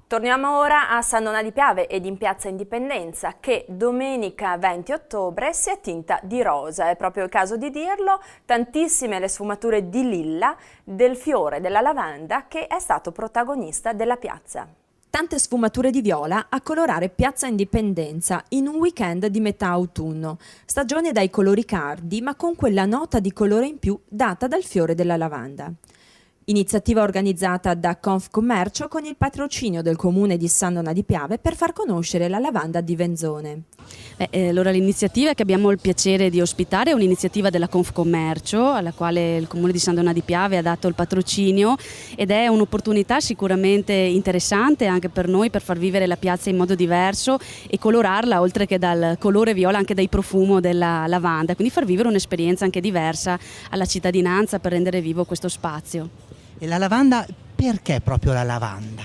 Torniamo ora a San Donà di Piave ed in Piazza Indipendenza, che domenica 20 ottobre si è tinta di rosa. È proprio il caso di dirlo, tantissime le sfumature di lilla del fiore della lavanda che è stato protagonista della piazza. Tante sfumature di viola a colorare Piazza Indipendenza in un weekend di metà autunno, stagione dai colori caldi ma con quella nota di colore in più data dal fiore della lavanda. Iniziativa organizzata da Confcommercio con il patrocinio del comune di San Donà di Piave per far conoscere la lavanda di Venzone. Allora l'iniziativa che abbiamo il piacere di ospitare è un'iniziativa della Confcommercio alla quale il comune di San Donà di Piave ha dato il patrocinio ed è un'opportunità sicuramente interessante anche per noi per far vivere la piazza in modo diverso e colorarla oltre che dal colore viola anche dal profumo della lavanda, quindi far vivere un'esperienza anche diversa alla cittadinanza per rendere vivo questo spazio. E la lavanda, perché proprio la lavanda?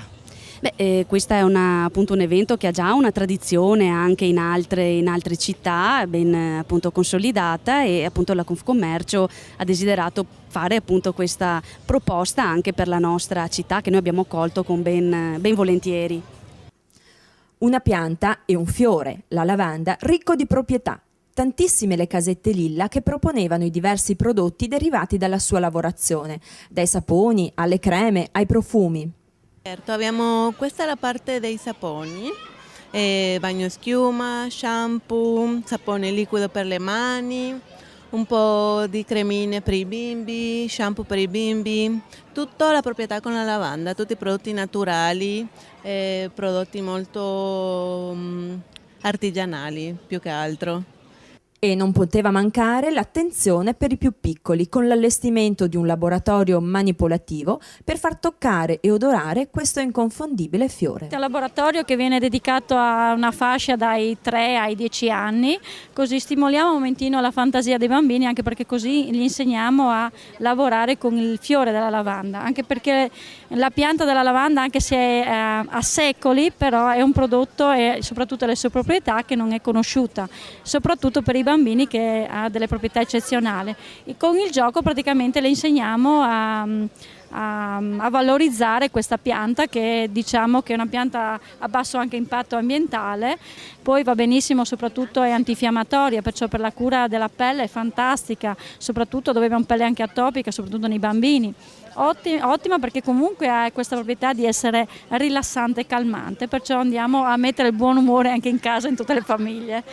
Questo è appunto un evento che ha già una tradizione anche in altre città ben appunto consolidata e appunto la Confcommercio ha desiderato fare appunto questa proposta anche per la nostra città che noi abbiamo accolto con ben volentieri. Una pianta e un fiore, la lavanda, ricco di proprietà. Tantissime le casette Lilla che proponevano i diversi prodotti derivati dalla sua lavorazione, dai saponi alle creme ai profumi. Certo, questa è la parte dei saponi, bagnoschiuma, shampoo, sapone liquido per le mani, un po' di cremine per i bimbi, shampoo per i bimbi, tutta la proprietà con la lavanda, tutti i prodotti naturali, prodotti molto artigianali più che altro. E non poteva mancare l'attenzione per i più piccoli con l'allestimento di un laboratorio manipolativo per far toccare e odorare questo inconfondibile fiore. È un laboratorio che viene dedicato a una fascia dai 3 ai 10 anni, così stimoliamo un momentino la fantasia dei bambini, anche perché così gli insegniamo a lavorare con il fiore della lavanda, anche perché la pianta della lavanda, anche se ha secoli, però è un prodotto e soprattutto le sue proprietà che non è conosciuta, soprattutto per i bambini che ha delle proprietà eccezionali. E con il gioco praticamente le insegniamo a valorizzare questa pianta che diciamo che è una pianta a basso anche impatto ambientale, poi va benissimo, soprattutto è antinfiammatoria, perciò per la cura della pelle è fantastica, soprattutto dove abbiamo pelle anche atopica, soprattutto nei bambini. Ottima perché comunque ha questa proprietà di essere rilassante e calmante, perciò andiamo a mettere il buon umore anche in casa in tutte le famiglie.